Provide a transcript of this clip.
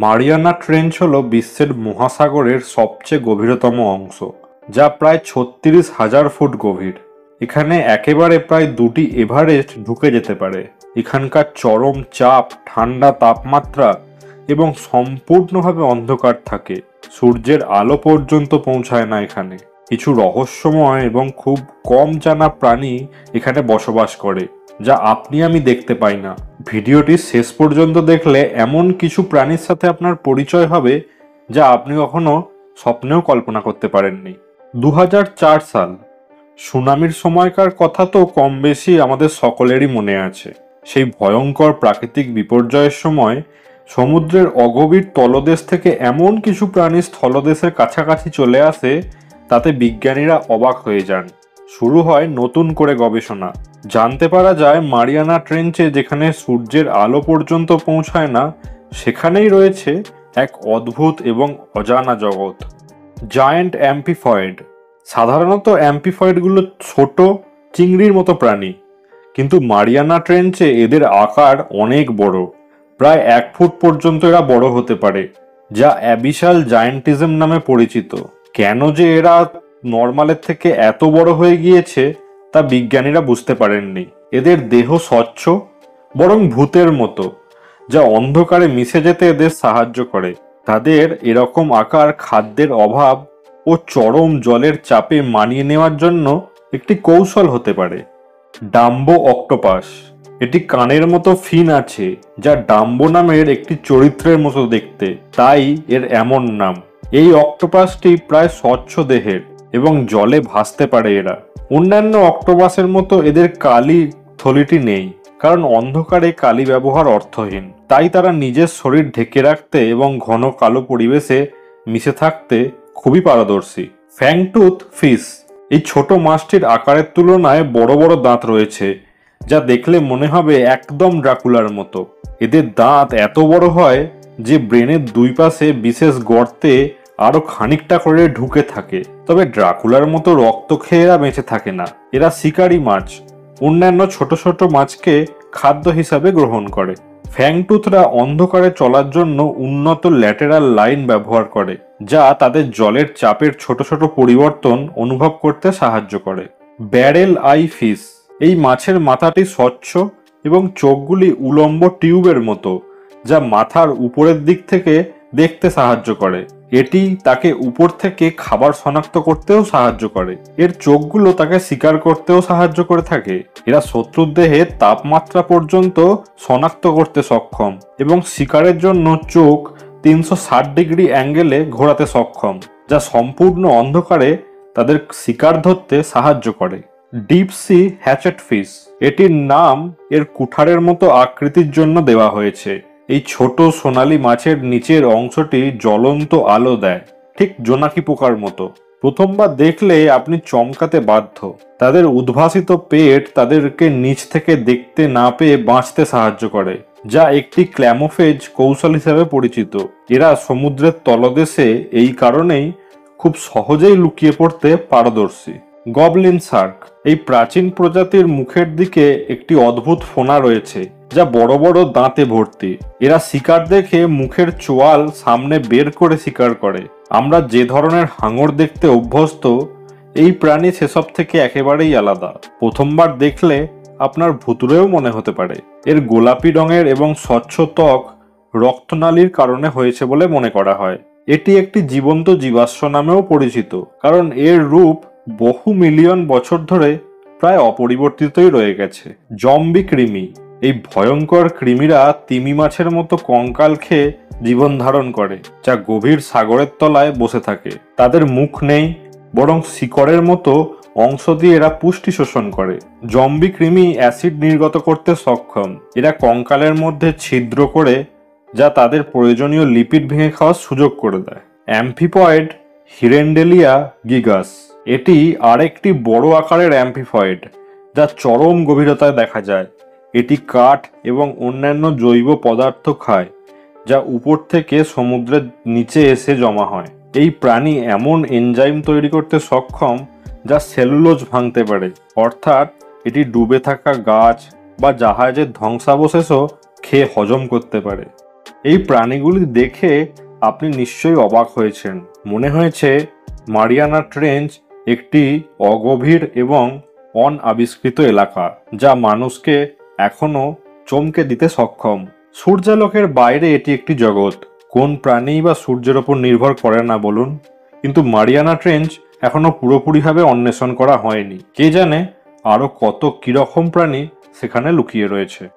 Mariana trench হল বিশ্বের মহাসাগরের সবচেয়ে গভীরতম অংশ, যা প্রায় ৩৬,০০০ ফুট গভীর। এখানে একেবারে প্রায় দুটি এভারেস্ট ঢুকে যেতে পারে। এখানকার চরম চাপ, ঠান্ডা তাপমাত্রা এবং সম্পূর্ণভাবে অন্ধকার থাকে। সূর্যের আলো পর্যন্ত পৌঁছায় না এখানে। কিছু রহস্যময় এবং খুব কম জানা প্রাণী এখানে বসবাস করে, যা আপনি আমি দেখতে পাই না। ভিডিওটি শেষ পর্যন্ত দেখলে এমন কিছু প্রাণীর সাথে আপনার পরিচয় হবে যা আপনি কখনো স্বপ্নেও কল্পনা করতে পারেননি। ২০০৪ সাল, সুনামির সময়কার কথা তো কম বেশি আমাদের সকলেরই মনে আছে। সেই ভয়ঙ্কর প্রাকৃতিক বিপর্যয়ের সময় সমুদ্রের অগভীর তলদেশ থেকে এমন কিছু প্রাণী স্থলদেশের কাছাকাছি চলে আসে, তাতে বিজ্ঞানীরা অবাক হয়ে যান। শুরু হয় নতুন করে গবেষণা। জানতে পারা যায় মারিয়ানা ট্রেঞ্চে যেখানে সূর্যের আলো পর্যন্ত পৌঁছায় না, সেখানেই রয়েছে এক অদ্ভুত এবং অজানা জগৎ। জায়ান্ট অ্যাম্পিফয়েড। সাধারণত অ্যাম্পিফয়েডগুলো ছোট চিংড়ির মতো প্রাণী, কিন্তু মারিয়ানা ট্রেঞ্চে এদের আকার অনেক বড়। প্রায় ১ ফুট পর্যন্ত এরা বড় হতে পারে, যা অ্যাবিসাল জায়ান্টিজম নামে পরিচিত। কেন যে এরা নর্মালের থেকে এত বড় হয়ে গিয়েছে তা বিজ্ঞানীরা বুঝতে পারেননি। এদের দেহ স্বচ্ছ, বরং ভূতের মতো, যা অন্ধকারে মিশে যেতে এদের সাহায্য করে। তাদের এরকম আকার খাদ্যের অভাব ও চরম জলের চাপে মানিয়ে নেওয়ার জন্য একটি কৌশল হতে পারে। Dumbo octopus. এটি কানের মতো ফিন আছে, যা ডাম্বো নামের একটি চরিত্রের মতো দেখতে, তাই এর এমন নাম। এই অক্টোপাসটি প্রায় স্বচ্ছ দেহের এবং জলে ভাসতে পারে এরা। অন্যান্য অক্টোপাসের মতো এদের কালি থলিটি নেই, কারণ অন্ধকারে কালি ব্যবহার অর্থহীন। তাই তারা নিজের শরীর ঢেকে রাখতে এবং ঘন কালো পরিবেশে মিশে থাকতে খুবই পারদর্শী। ফ্যাংটুথ ফিশ। এই ছোট মাছটির আকারের তুলনায় বড় বড় দাঁত রয়েছে, যা দেখলে মনে হবে একদম ড্রাকুলার মতো। এদের দাঁত এত বড় হয় যে ব্রেনের দুই পাশে বিশেষ গর্তে আরো খানিকটা করে ঢুকে থাকে। তবে ড্রাকুলার মতো রক্ত খেয়ে এরা বেঁচে থাকে না। এরা শিকারী মাছ, অন্যান্য ছোট ছোট মাছকে খাদ্য হিসাবে গ্রহণ করে। ফ্যাংটুথরা অন্ধকারে চলার জন্য উন্নত ল্যাটেরাল লাইন ব্যবহার করে, যা তাদের জলের চাপের ছোট ছোট পরিবর্তন অনুভব করতে সাহায্য করে। Barrel I fish. এই মাছের মাথাটি স্বচ্ছ এবং চোখগুলি উলম্ব টিউবের মতো, যা মাথার উপরের দিক থেকে দেখতে সাহায্য করে। এটি তাকে উপর থেকে খাবার শনাক্ত করতেও সাহায্য করে। এর চোখগুলো তাকে শিকার করতেও সাহায্য করে থাকে। এরা শত্রুর দেহে তাপমাত্রা পর্যন্ত শনাক্ত করতে সক্ষম এবং শিকারের জন্য চোখ ৩৬০ ডিগ্রি অ্যাঙ্গেলে ঘোরাতে সক্ষম, যা সম্পূর্ণ অন্ধকারে তাদের শিকার ধরতে সাহায্য করে। Deep sea hatchet fish. এটির নাম এর কুঠারের মতো আকৃতির জন্য দেওয়া হয়েছে। এই ছোট সোনালী মাছের নিচের অংশটি জ্বলন্ত আলো দেয়, ঠিক জোনাকি পোকার মতো। প্রথমবার দেখলে আপনি চমকাতে বাধ্য। তাদের উদ্ভাসিত পেট তাদেরকে নিচ থেকে দেখতে না পেয়ে বাঁচতে সাহায্য করে, যা একটি ক্ল্যামোফেজ কৌশল হিসেবে পরিচিত। এরা সমুদ্রের তলদেশে এই কারণেই খুব সহজেই লুকিয়ে পড়তে পারদর্শী। Goblin Shark. এই প্রাচীন প্রজাতির মুখের দিকে একটি অদ্ভুত ফোনা রয়েছে, যা বড় বড় দাঁতে ভর্তি। এরা শিকার দেখে মুখের চোয়াল সামনে বের করে শিকার করে। আমরা যে ধরনের হাঙর দেখতে অভ্যস্ত, এই প্রাণী সেসব থেকে একেবারেই আলাদা। প্রথমবার দেখলে আপনার ভুতুড়েও মনে হতে পারে। এর গোলাপি রঙের এবং স্বচ্ছ ত্বক রক্তনালীর কারণে হয়েছে বলে মনে করা হয়। এটি একটি জীবন্ত জীবাশ্ম নামেও পরিচিত, কারণ এর রূপ বহু মিলিয়ন বছর ধরে প্রায় অপরিবর্তিতই রয়ে গেছে। জম্বি কৃমি। এই ভয়ঙ্কর কৃমিরা তিমি মাছের মতো কঙ্কাল খেয়ে জীবন ধারণ করে, যা গভীর সাগরের তলায় বসে থাকে। তাদের মুখ নেই, বরং শিকড়ের মতো অংশ দিয়ে এরা পুষ্টি শোষণ করে। জম্বি কৃমি অ্যাসিড নির্গত করতে সক্ষম। এরা কঙ্কালের মধ্যে ছিদ্র করে, যা তাদের প্রয়োজনীয় লিপিড ভেঙে খাওয়ার সুযোগ করে দেয়। অ্যাম্ফিপয়েড হিরেন্ডেলিয়া গিগাস। এটি আরেকটি বড় আকারের অ্যাম্ফিপয়েড, যা চরম গভীরতায় দেখা যায়। এটি কাঠ এবং অন্যান্য জৈব পদার্থ খায়, যা উপর থেকে সমুদ্রের নিচে এসে জমা হয়। এই প্রাণী এমন এনজাইম তৈরি করতে সক্ষম যা সেলুলোজ ভাঙতে পারে, অর্থাৎ এটি ডুবে থাকা গাছ বা জাহাজের ধ্বংসাবশেষও খেয়ে হজম করতে পারে। এই প্রাণীগুলি দেখে আপনি নিশ্চয়ই অবাক হয়েছেন। মনে হয়েছে মারিয়ানা ট্রেঞ্চ একটি অগভীর এবং অনাবিষ্কৃত এলাকা, যা মানুষকে এখনো চমকে দিতে সক্ষম। সূর্যালোকের বাইরে এটি একটি জগৎ। কোন প্রাণী বা সূর্যের ওপর নির্ভর করে না বলুন? কিন্তু মারিয়ানা ট্রেঞ্চ এখনো পুরোপুরিভাবে অন্বেষণ করা হয়নি। কে জানে আরো কত কিরকম প্রাণী সেখানে লুকিয়ে রয়েছে।